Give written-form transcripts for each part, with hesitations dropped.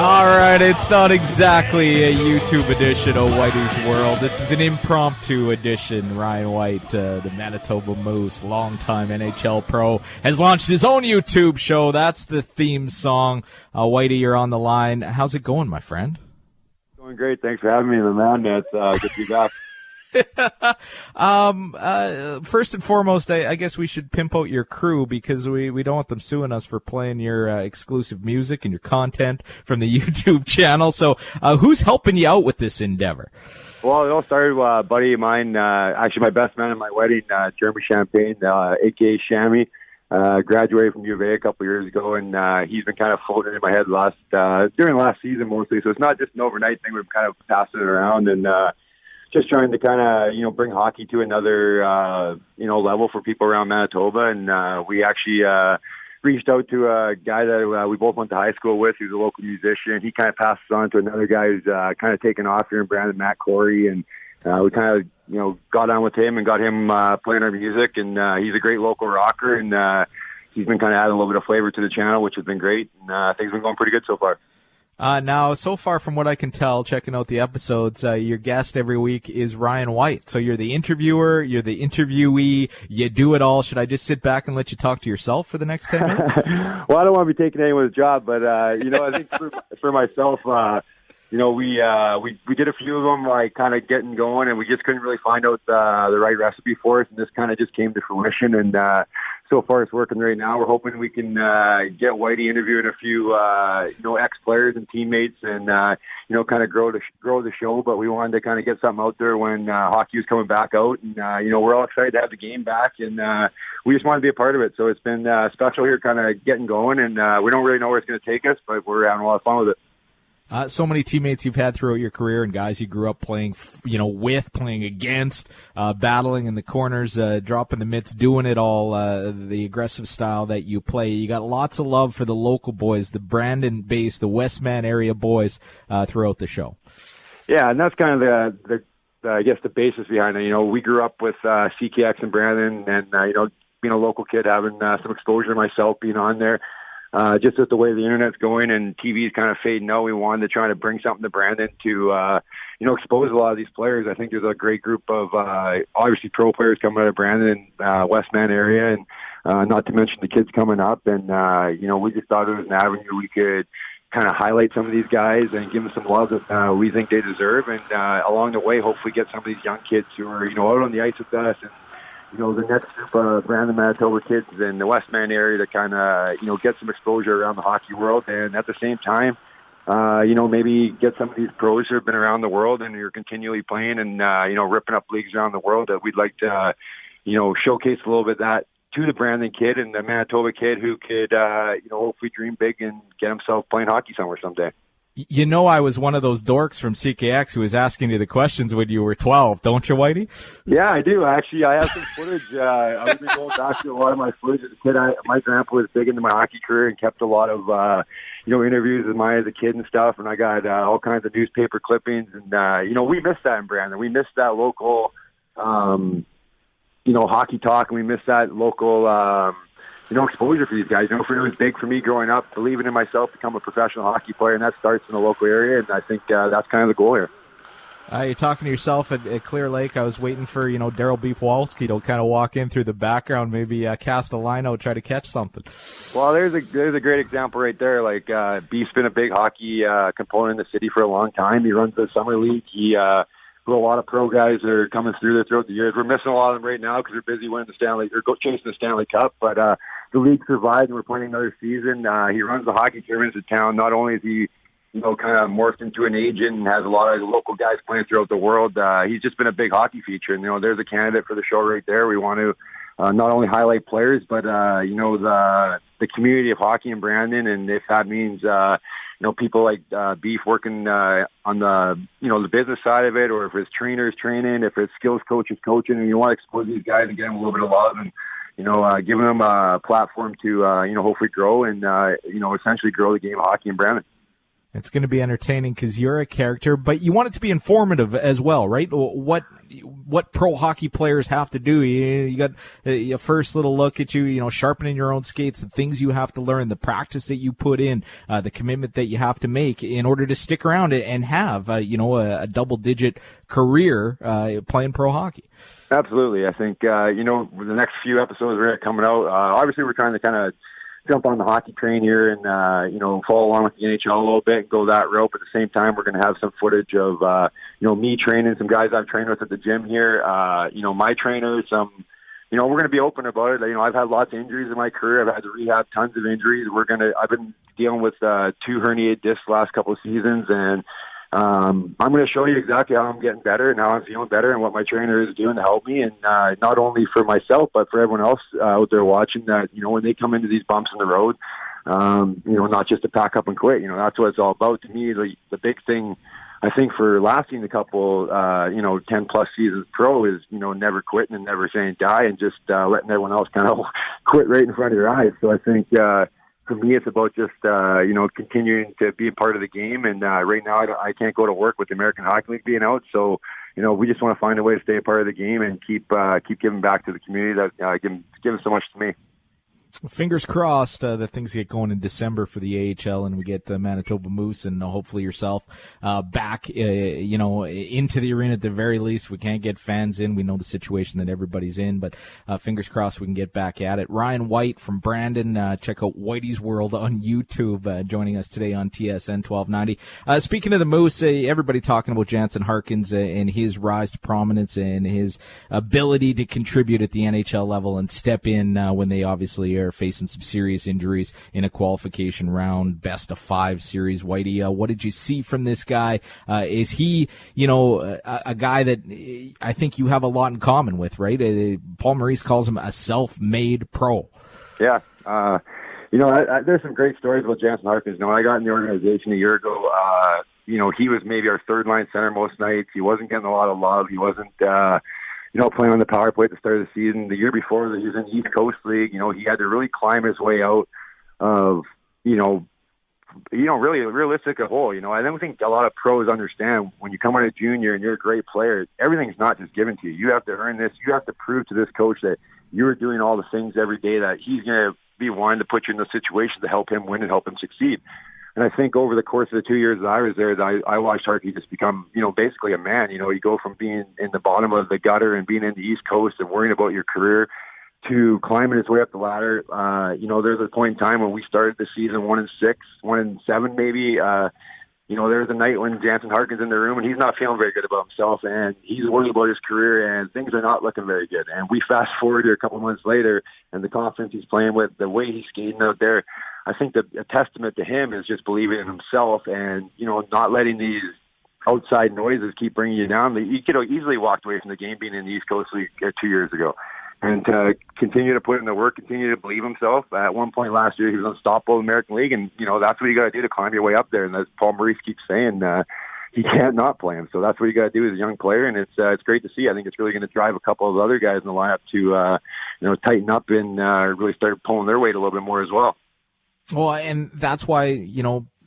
All right, it's not exactly a YouTube edition of Whitey's World. This is an impromptu edition. Ryan White, the Manitoba Moose, longtime NHL pro, has launched his own YouTube show. That's the theme song. Whitey, you're on the line. How's it going, my friend? Going great. Thanks for having me, man. It's good to be back. First and foremost, I guess we should pimp out your crew because we don't want them suing us for playing your exclusive music and your content from the YouTube channel. So who's helping you out with this endeavor? Well, it all started with a buddy of mine, actually my best man at my wedding, Jeremy Champagne, a.k.a. Shammy. Graduated from U of A a couple years ago, and he's been kind of floating in my head during last season mostly. So it's not just an overnight thing. We've kind of passed it around and just trying to kind of, bring hockey to another, level for people around Manitoba. And we actually reached out to a guy that we both went to high school with, who's a local musician. He kind of passed it on to another guy who's kind of taken off here in Brandon, Matt Corey. And we kind of, got on with him and got him playing our music. And he's a great local rocker. And he's been kind of adding a little bit of flavor to the channel, which has been great. And things have been going pretty good so far. Now, so far from what I can tell, checking out the episodes, your guest every week is Ryan White. So you're the interviewer, you're the interviewee, you do it all. Should I just sit back and let you talk to yourself for the next 10 minutes? Well, I don't want to be taking anyone's job, but, I think for myself, we did a few of them, like kind of getting going, and we just couldn't really find out the right recipe for us, and this kind of just came to fruition. And so far, it's working right now. We're hoping we can get Whitey interviewing a few ex-players and teammates, and kind of grow the show. But we wanted to kind of get something out there when hockey was coming back out, and we're all excited to have the game back, and we just want to be a part of it. So it's been special here, kind of getting going, and we don't really know where it's going to take us, but we're having a lot of fun with it. So many teammates you've had throughout your career and guys you grew up playing, with, playing against, battling in the corners, dropping the mitts, doing it all, the aggressive style that you play. You got lots of love for the local boys, the Brandon-based, the Westman area boys throughout the show. Yeah, and that's kind of the basis behind it. We grew up with CKX in Brandon, and, being a local kid, having some exposure myself, being on there. Just with the way the internet's going and TV's kind of fading out, we wanted to try to bring something to Brandon to, expose a lot of these players. I think there's a great group of, obviously pro players coming out of Brandon, Westman area, and not to mention the kids coming up. And, we just thought it was an avenue we could kind of highlight some of these guys and give them some love that we think they deserve. And along the way, hopefully get some of these young kids who are, out on the ice with us and, the next group of Brandon, Manitoba kids in the Westman area to kind of, get some exposure around the hockey world. And at the same time, maybe get some of these pros who have been around the world and who are continually playing and, ripping up leagues around the world that we'd like to, showcase a little bit that to the Brandon kid and the Manitoba kid who could, hopefully dream big and get himself playing hockey somewhere someday. I was one of those dorks from CKX who was asking you the questions when you were 12, don't you, Whitey? Yeah, I do. Actually, I have some footage. I've been going back to a lot of my footage as a kid. My grandpa was big into my hockey career and kept a lot of, interviews with mine as a kid and stuff. And I got all kinds of newspaper clippings. And, we missed that in Brandon. We missed that local, hockey talk. And we missed that local, exposure for these guys. It was big for me growing up, believing in myself to become a professional hockey player, and that starts in the local area, and I think that's kind of the goal here. You're talking to yourself at Clear Lake. I was waiting for, Daryl Olszewski to kind of walk in through the background, maybe cast a line out, try to catch something. Well, there's a great example right there. Like, Beef's been a big hockey component in the city for a long time. He runs the summer league. He who a lot of pro guys are coming through there throughout the years. We're missing a lot of them right now because they're busy winning chasing the Stanley Cup, but the league survived and we're playing another season. He runs the hockey tournaments in town. Not only is he, kind of morphed into an agent and has a lot of local guys playing throughout the world, he's just been a big hockey feature. And, there's a candidate for the show right there. We want to not only highlight players, but, the community of hockey in Brandon. And if that means, people like Beef working on the, the business side of it, or if it's trainers training, if it's skills coaches coaching, and you want to expose these guys and get them a little bit of love and, giving them a platform to, hopefully grow and, essentially grow the game of hockey in Brandon. It's going to be entertaining because you're a character, but you want it to be informative as well, right? What pro hockey players have to do. You got a first little look at you, sharpening your own skates, the things you have to learn, the practice that you put in, the commitment that you have to make in order to stick around and have, a double-digit career playing pro hockey. Absolutely. I think, the next few episodes we're coming out, obviously we're trying to kind of jump on the hockey train here and, follow along with the NHL a little bit and go that route. But at the same time, we're going to have some footage of, me training some guys I've trained with at the gym here, my trainers, we're going to be open about it. I've had lots of injuries in my career. I've had to rehab tons of injuries. I've been dealing with 2 herniated discs the last couple of seasons, and I'm going to show you exactly how I'm getting better and how I'm feeling better and what my trainer is doing to help me. And not only for myself, but for everyone else out there watching that, when they come into these bumps in the road, not just to pack up and quit. That's what it's all about. To me, the big thing, I think, for lasting a couple, 10-plus seasons pro is, never quitting and never saying die and just letting everyone else kind of quit right in front of your eyes. So I think for me, it's about just, continuing to be a part of the game. And right now, I can't go to work with the American Hockey League being out. So, we just want to find a way to stay a part of the game and keep giving back to the community that given so much to me. Fingers crossed that things get going in December for the AHL and we get Manitoba Moose and hopefully yourself back, into the arena at the very least. We can't get fans in. We know the situation that everybody's in, but fingers crossed we can get back at it. Ryan White from Brandon, check out Whitey's World on YouTube, joining us today on TSN 1290. Speaking of the Moose, everybody talking about Jansen Harkins and his rise to prominence and his ability to contribute at the NHL level and step in when they obviously are facing some serious injuries in a qualification round, best of 5 series. Whitey, what did you see from this guy? Is he, a guy that I think you have a lot in common with, right? Paul Maurice calls him a self-made pro. Yeah. There's some great stories about Jansen Harkins. When I got in the organization a year ago, he was maybe our third-line center most nights. He wasn't getting a lot of love. He wasn't playing on the power play at the start of the season. The year before, he was in the East Coast League. He had to really climb his way out of, really realistic a whole. I don't think a lot of pros understand when you come on a junior and you're a great player, everything's not just given to you. You have to earn this. You have to prove to this coach that you're doing all the things every day that he's going to be wanting to put you in the situation to help him win and help him succeed. And I think over the course of the 2 years that I was there, I watched Harkey just become, basically a man. You go from being in the bottom of the gutter and being in the East Coast and worrying about your career to climbing his way up the ladder. There's a point in time when we started the season 1-6, 1-7 maybe. There's a night when Jansen Harkins in the room and he's not feeling very good about himself and he's worried about his career and things are not looking very good. And we fast forward here a couple months later and the confidence he's playing with, the way he's skating out there, I think a testament to him is just believing in himself and, not letting these outside noises keep bringing you down. He could have easily walked away from the game being in the East Coast League 2 years ago. And to continue to put in the work, continue to believe himself. At one point last year, he was unstoppable in the American League, and, that's what you got to do to climb your way up there. And as Paul Maurice keeps saying, he can't not play him. So that's what you got to do as a young player, and it's great to see. I think it's really going to drive a couple of other guys in the lineup to, tighten up and really start pulling their weight a little bit more as well. Well, and that's why,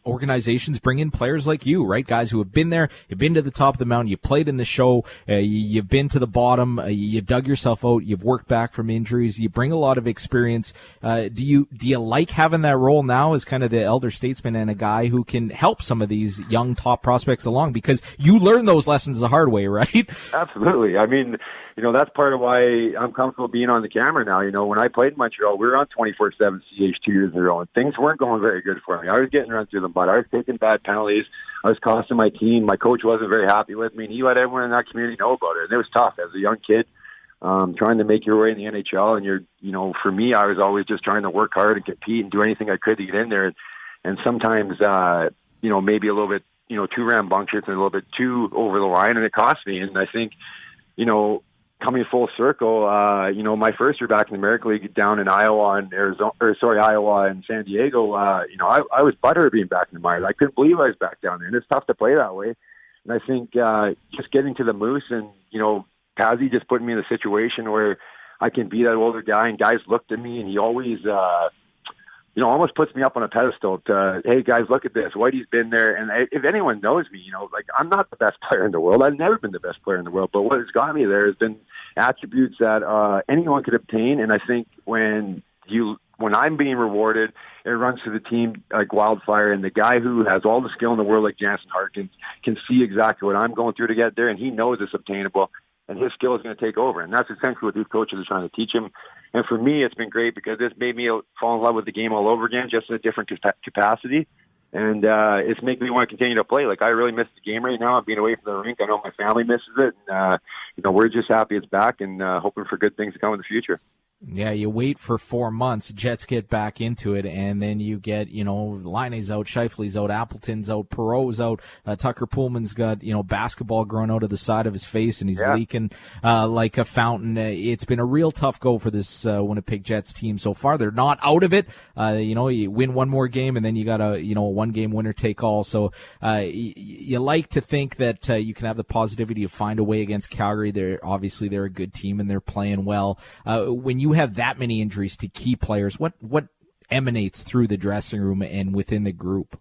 organizations bring in players like you, right? Guys who have been there, you've been to the top of the mountain, you played in the show, you've been to the bottom, you dug yourself out, you've worked back from injuries, you bring a lot of experience. Do you like having that role now as kind of the elder statesman and a guy who can help some of these young top prospects along? Because you learn those lessons the hard way, right? Absolutely. I mean, that's part of why I'm comfortable being on the camera now. When I played in Montreal, we were on 24/7 CH 2 years in a row, and things weren't going very good for me. I was getting run through the mud. I was taking bad penalties. I was costing my team. My coach wasn't very happy with me, and he let everyone in that community know about it. And it was tough as a young kid, trying to make your way in the NHL. And for me, I was always just trying to work hard and compete and do anything I could to get in there. And sometimes, maybe a little bit, too rambunctious and a little bit too over the line, and it cost me. And I think, coming full circle, my first year back in the American League down in Iowa and San Diego, I was butthurt being back in the minors. I couldn't believe I was back down there, and it's tough to play that way. And I think just getting to the Moose and, Pazzi just putting me in a situation where I can be that older guy, and guys looked at me, and he always almost puts me up on a pedestal to, hey guys, look at this. Whitey's been there. And if anyone knows me, like, I'm not the best player in the world. I've never been the best player in the world. But what has got me there has been attributes that anyone could obtain. And I think when I'm being rewarded, it runs through the team like wildfire. And the guy who has all the skill in the world, like Jansen Harkins, can see exactly what I'm going through to get there. And he knows it's obtainable. And his skill is going to take over. And that's essentially what these coaches are trying to teach him. And for me, it's been great because this made me fall in love with the game all over again, just in a different capacity. And it's making me want to continue to play. Like, I really miss the game right now. I'm being away from the rink. I know my family misses it. And, we're just happy it's back and hoping for good things to come in the future. Yeah, you wait for 4 months, Jets get back into it, and then you get, Laine's out, Scheifele's out, Appleton's out, Perreault's out, Tucker Pullman's got, basketball growing out of the side of his face, and he's leaking like a fountain. It's been a real tough go for this Winnipeg Jets team so far. They're not out of it. You win one more game, and then you got a one-game winner-take-all. So you like to think that you can have the positivity to find a way against Calgary. They're a good team, and they're playing well. When you have that many injuries to key players, what emanates through the dressing room and within the group?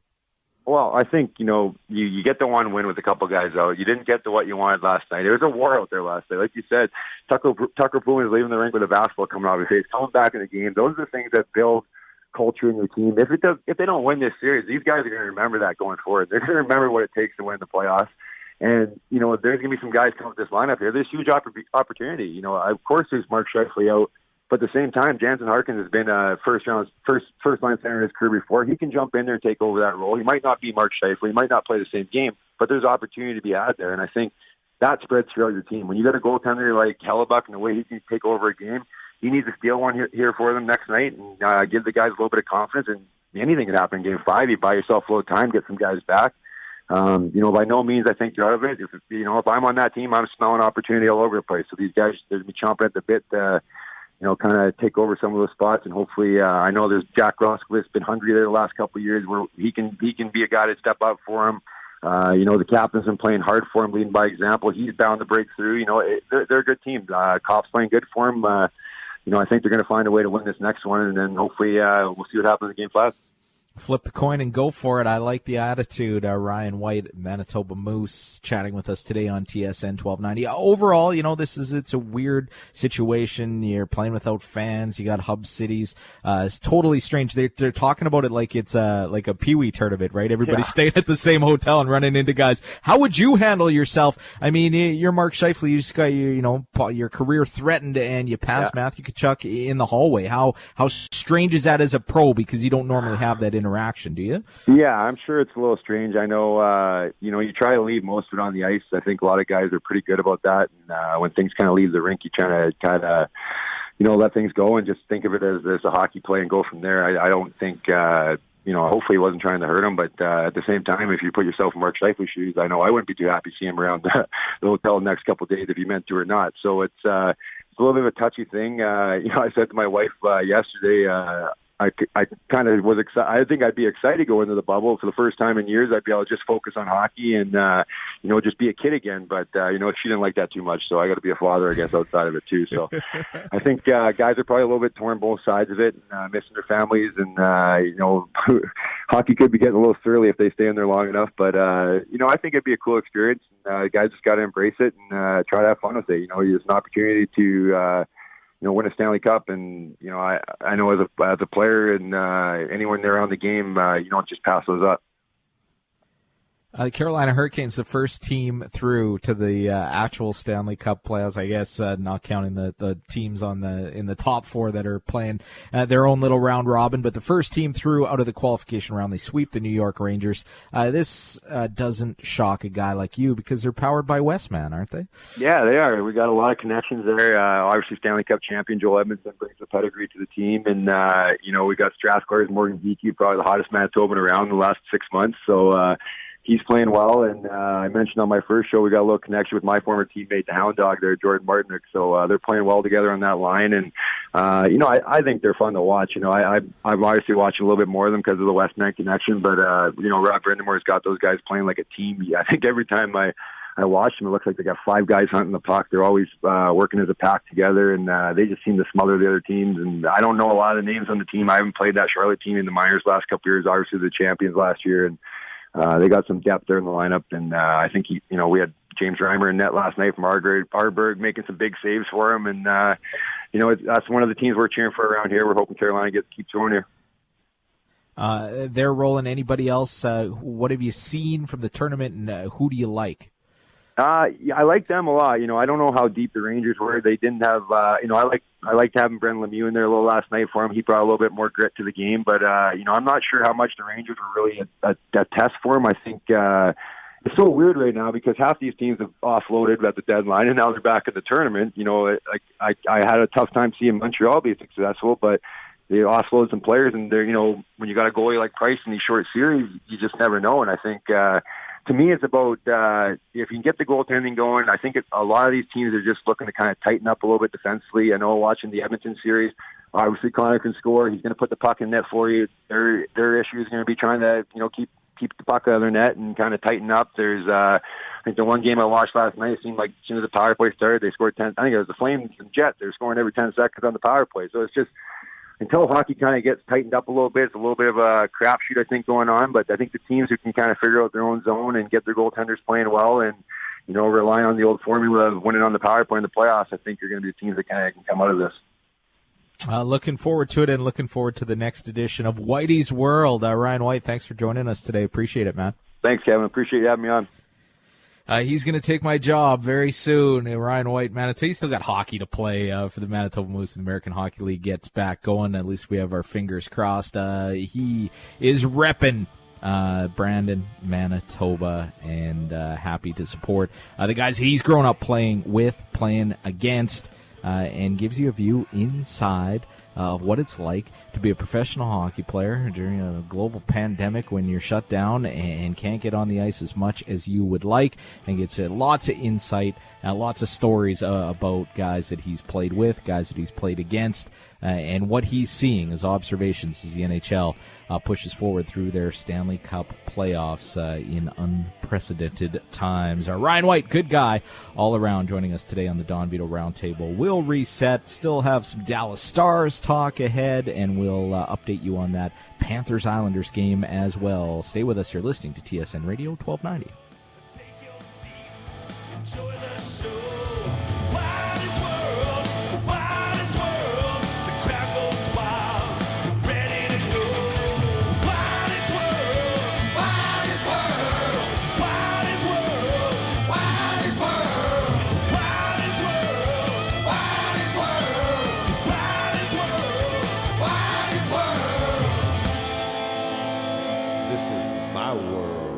Well, I think, you get the one win with a couple guys out. You didn't get to what you wanted last night. There was a war out there last night. Like you said, Tucker Pullman is leaving the rink with a basketball coming out of his face, coming back in the game. Those are the things that build culture in your team. If they don't win this series, these guys are going to remember that going forward. They're going to remember what it takes to win the playoffs. And, there's going to be some guys coming up this lineup here. There's huge opportunity. Of course, there's Mark Scheifele out. But at the same time, Jansen Harkins has been a first line center in his career before. He can jump in there and take over that role. He might not be Mark Scheifele. He might not play the same game, but there's opportunity to be had there. And I think that spreads throughout your team. When you got a goaltender like Hellebuck and the way he can take over a game, he needs to steal one here for them next night and give the guys a little bit of confidence. And anything can happen in Game 5. You buy yourself a little time, get some guys back. By no means I think you're out of it. If I'm on that team, I'm smelling opportunity all over the place. So these guys, they're going to be chomping at the bit kind of take over some of those spots. And hopefully, I know there's Jack Roskowitz been hungry there the last couple of years where he can be a guy to step up for him. The captain's been playing hard for him, leading by example. He's bound to break through. They're a good team. Kopp's playing good for him. I think they're going to find a way to win this next one, and then hopefully we'll see what happens in Game 5. Flip the coin and go for it. I like the attitude. Ryan White, Manitoba Moose, chatting with us today on TSN 1290. Overall, it's a weird situation. You're playing without fans. You got hub cities. It's totally strange. They're talking about it like it's like a Pee-wee tournament, right? Everybody's staying at the same hotel and running into guys. How would you handle yourself? I mean, you're Mark Scheifele. You just got your career threatened, and you pass Matthew Tkachuk in the hallway. How strange is that as a pro? Because you don't normally have that interaction, do you? Yeah, I'm sure it's a little strange. I know, you try to leave most of it on the ice. I think a lot of guys are pretty good about that. And when things kind of leave the rink, you try to let things go and just think of it as a hockey play and go from there. I don't think, hopefully he wasn't trying to hurt him, but at the same time, if you put yourself in Mark Scheifele's shoes, I know I wouldn't be too happy seeing him around the hotel the next couple of days if he meant to or not. So it's a little bit of a touchy thing. I said to my wife yesterday, I kind of was excited. I think I'd be excited to go into the bubble for the first time in years. I'd be able to just focus on hockey and, just be a kid again. But, she didn't like that too much. So I got to be a father, I guess, outside of it too. So I think guys are probably a little bit torn both sides of it, missing their families. And, hockey could be getting a little surly if they stay in there long enough. But, I think it'd be a cool experience. Guys just got to embrace it and try to have fun with it. It's an opportunity to, win a Stanley Cup, and I know as a player and anyone there on the game, you don't just pass those up. The Carolina Hurricanes, the first team through to the actual Stanley Cup playoffs, I guess, not counting the teams in the top four that are playing their own little round robin, but the first team through out of the qualification round. They sweep the New York Rangers. This doesn't shock a guy like you because they're powered by Westman, aren't they? Yeah, they are. We got a lot of connections there. Obviously, Stanley Cup champion Joel Edmondson brings a pedigree to the team, and we got Strathcore's Morgan Geekie, probably the hottest Manitoban around in the last 6 months. So. He's playing well, and I mentioned on my first show we got a little connection with my former teammate, the Hound Dog there, Jordan Martinick. So they're playing well together on that line, and I think they're fun to watch. I'm obviously watching a little bit more of them because of the Westman connection, but Rob Brendamore's got those guys playing like a team. I think every time I watched them. It looks like they got 5 guys hunting the puck. They're always working as a pack together, and they just seem to smother the other teams. And I don't know a lot of the names on the team. I haven't played that Charlotte team in the minors the last couple of years. Obviously, the champions last year, and they got some depth there in the lineup. And I think we had James Reimer in net last night from Arberg making some big saves for him. And that's one of the teams we're cheering for around here. We're hoping Carolina keeps going here. Their role and anybody else, what have you seen from the tournament, and who do you like? Yeah, I like them a lot. I don't know how deep the Rangers were. They didn't have, I liked having Brendan Lemieux in there a little last night for him. He brought a little bit more grit to the game, but, I'm not sure how much the Rangers were really a test for him. I think, it's so weird right now because half these teams have offloaded at the deadline and now they're back at the tournament. I had a tough time seeing Montreal be successful, but they offload some players, and they're, when you got a goalie like Price in these short series, you just never know. And I think, to me, it's about if you can get the goaltending going. I think a lot of these teams are just looking to kind of tighten up a little bit defensively. I know watching the Edmonton series, obviously Connor can score. He's going to put the puck in net for you. Their issue is going to be trying to keep the puck out of their net and kind of tighten up. There's I think the one game I watched last night, it seemed like as soon as the power play started, they scored 10. I think it was the Flames and Jets. They were scoring every 10 seconds on the power play. So it's just, until hockey kind of gets tightened up a little bit, it's a little bit of a crapshoot, I think, going on. But I think the teams who can kind of figure out their own zone and get their goaltenders playing well and, relying on the old formula of winning on the power play in the playoffs, I think are going to be the teams that kind of can come out of this. Looking forward to it, and looking forward to the next edition of Whitey's World. Ryan White, thanks for joining us today. Appreciate it, man. Thanks, Kevin. Appreciate you having me on. He's going to take my job very soon. Ryan White, Manitoba. He's still got hockey to play for the Manitoba Moose. The American Hockey League gets back going. At least we have our fingers crossed. He is repping Brandon, Manitoba, and happy to support the guys he's grown up playing with, playing against, and gives you a view inside of what it's like to be a professional hockey player during a global pandemic when you're shut down and can't get on the ice as much as you would like, and gets lots of insight, lots of stories about guys that he's played with, guys that he's played against, and what he's seeing as observations as the NHL pushes forward through their Stanley Cup playoffs in unprecedented times. Ryan White, good guy all around, joining us today on the Donvito Roundtable. We'll reset, still have some Dallas Stars talk ahead, and we'll update you on that Panthers-Islanders game as well. Stay with us. You're listening to TSN Radio 1290. This is my world.